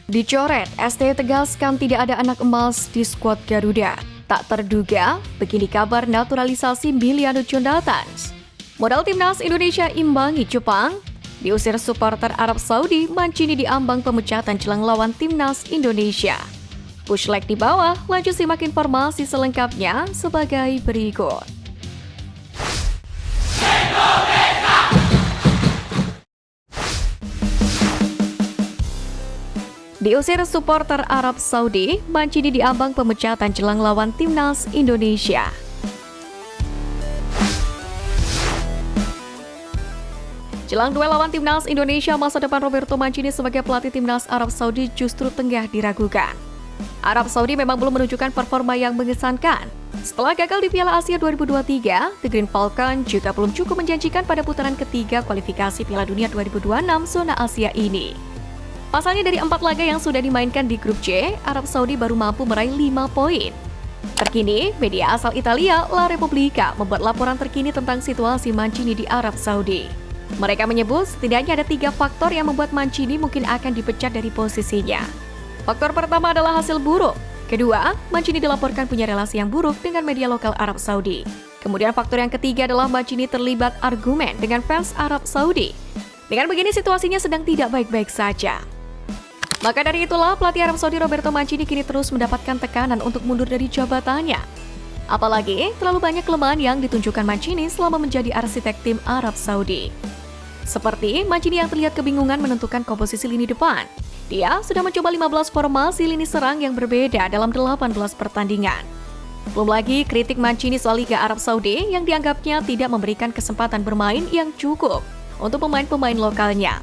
Dicoret, STY tegaskan tidak ada anak emas di skuad Garuda. Tak terduga, begini kabar naturalisasi Miliano Jonathan. Modal timnas Indonesia imbangi Jepang. Diusir supporter Arab Saudi, Mancini diambang pemecatan jelang lawan timnas Indonesia. Push leg di bawah, lanjut simak informasi selengkapnya sebagai berikut. Diusir supporter Arab Saudi, Mancini diambang pemecatan jelang lawan timnas Indonesia. Jelang duel lawan timnas Indonesia, masa depan Roberto Mancini sebagai pelatih timnas Arab Saudi justru tengah diragukan. Arab Saudi memang belum menunjukkan performa yang mengesankan. Setelah gagal di Piala Asia 2023, The Green Falcon juga belum cukup menjanjikan pada putaran ketiga kualifikasi Piala Dunia 2026 zona Asia ini. Pasalnya dari 4 laga yang sudah dimainkan di grup C, Arab Saudi baru mampu meraih 5 poin. Terkini, media asal Italia, La Repubblica, membuat laporan terkini tentang situasi Mancini di Arab Saudi. Mereka menyebut setidaknya ada 3 faktor yang membuat Mancini mungkin akan dipecat dari posisinya. Faktor pertama adalah hasil buruk. Kedua, Mancini dilaporkan punya relasi yang buruk dengan media lokal Arab Saudi. Kemudian faktor yang ketiga adalah Mancini terlibat argumen dengan fans Arab Saudi. Dengan begini situasinya sedang tidak baik-baik saja. Maka dari itulah pelatih Arab Saudi Roberto Mancini kini terus mendapatkan tekanan untuk mundur dari jabatannya. Apalagi terlalu banyak kelemahan yang ditunjukkan Mancini selama menjadi arsitek tim Arab Saudi. Seperti Mancini yang terlihat kebingungan menentukan komposisi lini depan. Dia sudah mencoba 15 formasi lini serang yang berbeda dalam 18 pertandingan. Belum lagi kritik Mancini soal Liga Arab Saudi yang dianggapnya tidak memberikan kesempatan bermain yang cukup untuk pemain-pemain lokalnya.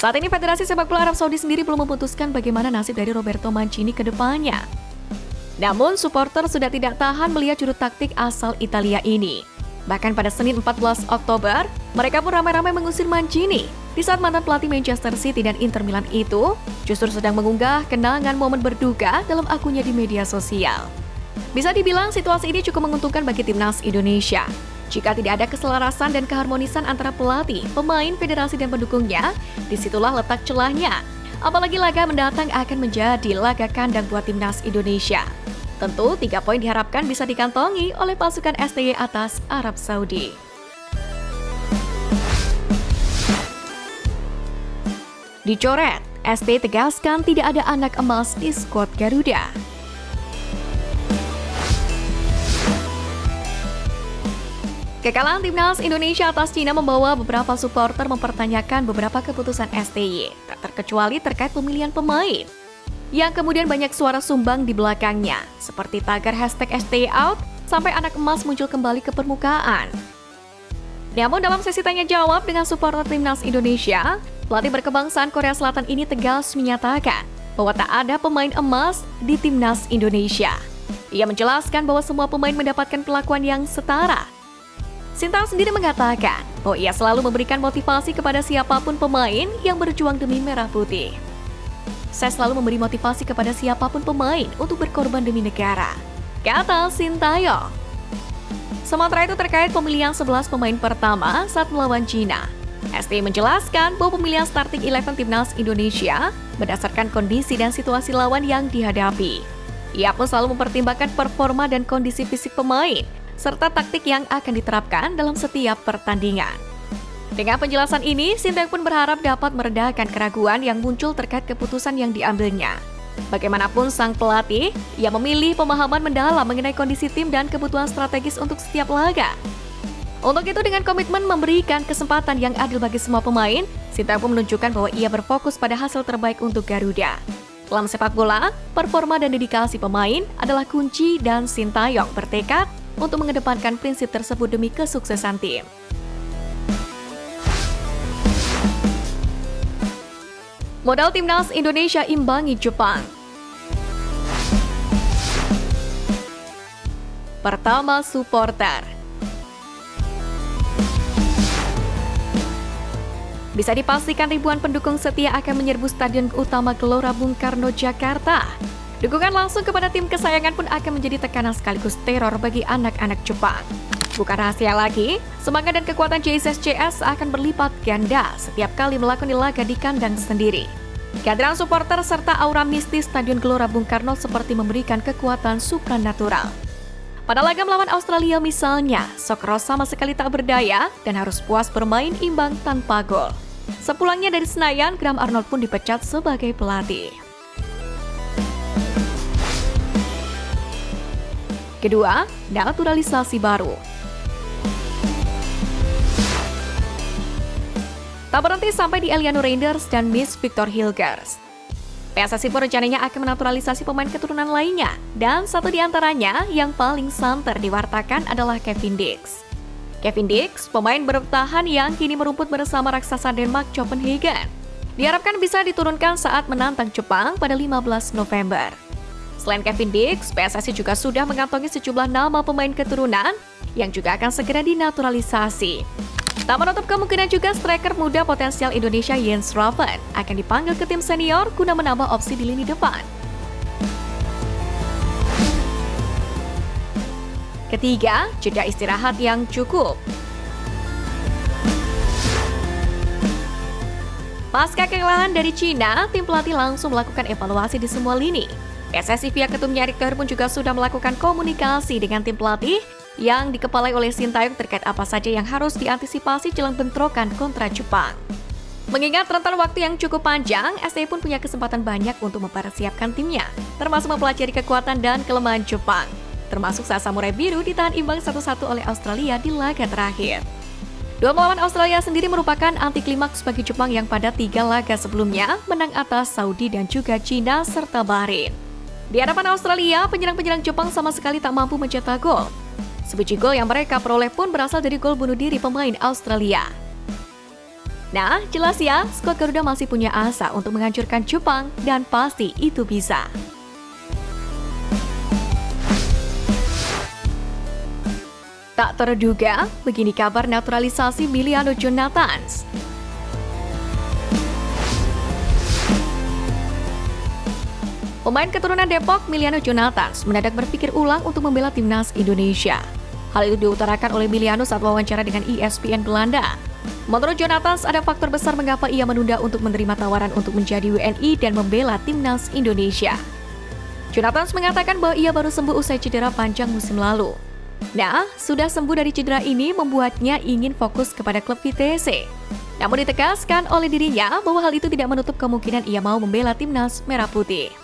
Saat ini Federasi Sepak Bola Arab Saudi sendiri belum memutuskan bagaimana nasib dari Roberto Mancini ke depannya. Namun, supporter sudah tidak tahan melihat juru taktik asal Italia ini. Bahkan pada Senin 14 Oktober, mereka pun ramai-ramai mengusir Mancini di saat mantan pelatih Manchester City dan Inter Milan itu justru sedang mengunggah kenangan momen berduka dalam akunnya di media sosial. Bisa dibilang situasi ini cukup menguntungkan bagi timnas Indonesia. Jika tidak ada keselarasan dan keharmonisan antara pelatih, pemain, federasi, dan pendukungnya, disitulah letak celahnya. Apalagi laga mendatang akan menjadi laga kandang buat timnas Indonesia. Tentu 3 poin diharapkan bisa dikantongi oleh pasukan STY atas Arab Saudi. Dicoret, STY tegaskan tidak ada anak emas di skuad Garuda. Kekalahan timnas Indonesia atas Cina membawa beberapa supporter mempertanyakan beberapa keputusan STY, tak terkecuali terkait pemilihan pemain, yang kemudian banyak suara sumbang di belakangnya, seperti tagar #STYOut sampai anak emas muncul kembali ke permukaan. Namun dalam sesi tanya-jawab dengan supporter timnas Indonesia, pelatih berkebangsaan Korea Selatan ini tegas menyatakan bahwa tak ada pemain emas di timnas Indonesia. Ia menjelaskan bahwa semua pemain mendapatkan perlakuan yang setara. Sintayong sendiri mengatakan bahwa ia selalu memberikan motivasi kepada siapapun pemain yang berjuang demi merah putih. Saya selalu memberi motivasi kepada siapapun pemain untuk berkorban demi negara, kata Sintayong. Sementara itu terkait pemilihan 11 pemain pertama saat melawan Cina, STY menjelaskan bahwa pemilihan starting 11 timnas Indonesia berdasarkan kondisi dan situasi lawan yang dihadapi. Ia pun selalu mempertimbangkan performa dan kondisi fisik pemain, serta taktik yang akan diterapkan dalam setiap pertandingan. Dengan penjelasan ini, Sintayong pun berharap dapat meredakan keraguan yang muncul terkait keputusan yang diambilnya. Bagaimanapun sang pelatih, ia memilih pemahaman mendalam mengenai kondisi tim dan kebutuhan strategis untuk setiap laga. Untuk itu dengan komitmen memberikan kesempatan yang adil bagi semua pemain, Sintayong pun menunjukkan bahwa ia berfokus pada hasil terbaik untuk Garuda. Dalam sepak bola, performa dan dedikasi pemain adalah kunci dan Sintayong bertekad untuk mengedepankan prinsip tersebut demi kesuksesan tim. Modal timnas Indonesia imbangi Jepang. Pertama, supporter. Bisa dipastikan ribuan pendukung setia akan menyerbu Stadion Utama Gelora Bung Karno, Jakarta. Dukungan langsung kepada tim kesayangan pun akan menjadi tekanan sekaligus teror bagi anak-anak Jepang. Bukan rahasia lagi, semangat dan kekuatan JSSCS akan berlipat ganda setiap kali melakoni laga di kandang sendiri. Kehadiran supporter serta aura mistis Stadion Gelora Bung Karno seperti memberikan kekuatan supranatural. Pada laga melawan Australia misalnya, Sok Ross sama sekali tak berdaya dan harus puas bermain imbang tanpa gol. Sepulangnya dari Senayan, Graham Arnold pun dipecat sebagai pelatih. Kedua, naturalisasi baru. Tak berhenti sampai di Eliano Reinders dan Miss Victor Hilgers. PSSI pun rencananya akan menaturalisasi pemain keturunan lainnya, dan satu di antaranya yang paling santer diwartakan adalah Kevin Dix. Kevin Dix, pemain bertahan yang kini merumput bersama raksasa Denmark Copenhagen, diharapkan bisa diturunkan saat menantang Jepang pada 15 November. Selain Kevin Dix, PSSI juga sudah mengantongi sejumlah nama pemain keturunan yang juga akan segera dinaturalisasi. Tak menutup kemungkinan juga striker muda potensial Indonesia Jens Raven akan dipanggil ke tim senior guna menambah opsi di lini depan. Ketiga, jeda istirahat yang cukup. Pasca kekalahan dari Cina, tim pelatih langsung melakukan evaluasi di semua lini. PSSI pihak ketumnya Erick Thohir pun juga sudah melakukan komunikasi dengan tim pelatih yang dikepalai oleh Sintayong terkait apa saja yang harus diantisipasi jelang bentrokan kontra Jepang. Mengingat rentan waktu yang cukup panjang, STI pun punya kesempatan banyak untuk mempersiapkan timnya, termasuk mempelajari kekuatan dan kelemahan Jepang, termasuk saat Samurai Biru ditahan imbang 1-1 oleh Australia di laga terakhir. Duel melawan Australia sendiri merupakan anti klimaks bagi Jepang yang pada 3 laga sebelumnya menang atas Saudi dan juga Cina serta Bahrain. Di hadapan Australia, penyerang-penyerang Jepang sama sekali tak mampu mencetak gol. Sebiji gol yang mereka peroleh pun berasal dari gol bunuh diri pemain Australia. Nah, jelas ya, skuad Garuda masih punya asa untuk menghancurkan Jepang dan pasti itu bisa. Tak terduga, begini kabar naturalisasi Miliano Jonathans. Pemain keturunan Depok, Miliano Jonathans, mendadak berpikir ulang untuk membela timnas Indonesia. Hal itu diutarakan oleh Miliano saat wawancara dengan ESPN Belanda. Menurut Jonathans, ada faktor besar mengapa ia menunda untuk menerima tawaran untuk menjadi WNI dan membela timnas Indonesia. Jonathans mengatakan bahwa ia baru sembuh usai cedera panjang musim lalu. Nah, sudah sembuh dari cedera ini membuatnya ingin fokus kepada klub VTC. Namun ditegaskan oleh dirinya bahwa hal itu tidak menutup kemungkinan ia mau membela timnas Merah Putih.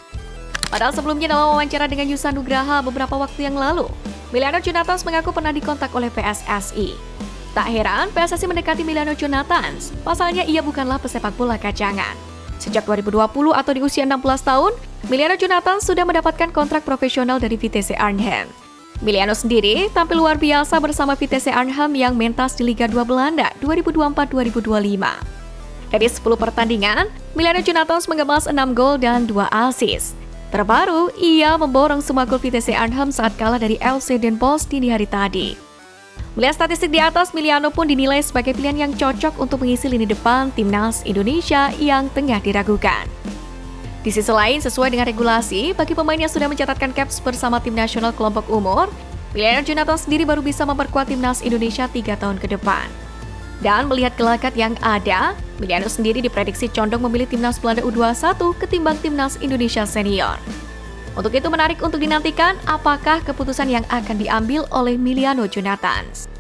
Padahal sebelumnya dalam wawancara dengan Yusa Nugraha beberapa waktu yang lalu, Miliano Jonathans mengaku pernah dikontak oleh PSSI. Tak heran PSSI mendekati Miliano Jonathans, pasalnya ia bukanlah pesepak bola kacangan. Sejak 2020 atau di usia 16 tahun, Miliano Jonathans sudah mendapatkan kontrak profesional dari Vitesse Arnhem. Miliano sendiri tampil luar biasa bersama Vitesse Arnhem yang mentas di Liga 2 Belanda 2024-2025. Dari 10 pertandingan, Miliano Jonathans mengemas 6 gol dan 2 assist. Terbaru, ia memborong semua gol Vitesse Arnhem saat kalah dari FC Den Bosch dini hari tadi. Melihat statistik di atas, Miliano pun dinilai sebagai pilihan yang cocok untuk mengisi lini depan timnas Indonesia yang tengah diragukan. Di sisi lain, sesuai dengan regulasi, bagi pemain yang sudah mencatatkan caps bersama tim nasional kelompok umur, Miliano Jonathans sendiri baru bisa memperkuat timnas Indonesia 3 tahun ke depan. Dan melihat gelagat yang ada, Miliano sendiri diprediksi condong memilih timnas Belanda U21 ketimbang timnas Indonesia senior. Untuk itu menarik untuk dinantikan apakah keputusan yang akan diambil oleh Miliano Jonathans.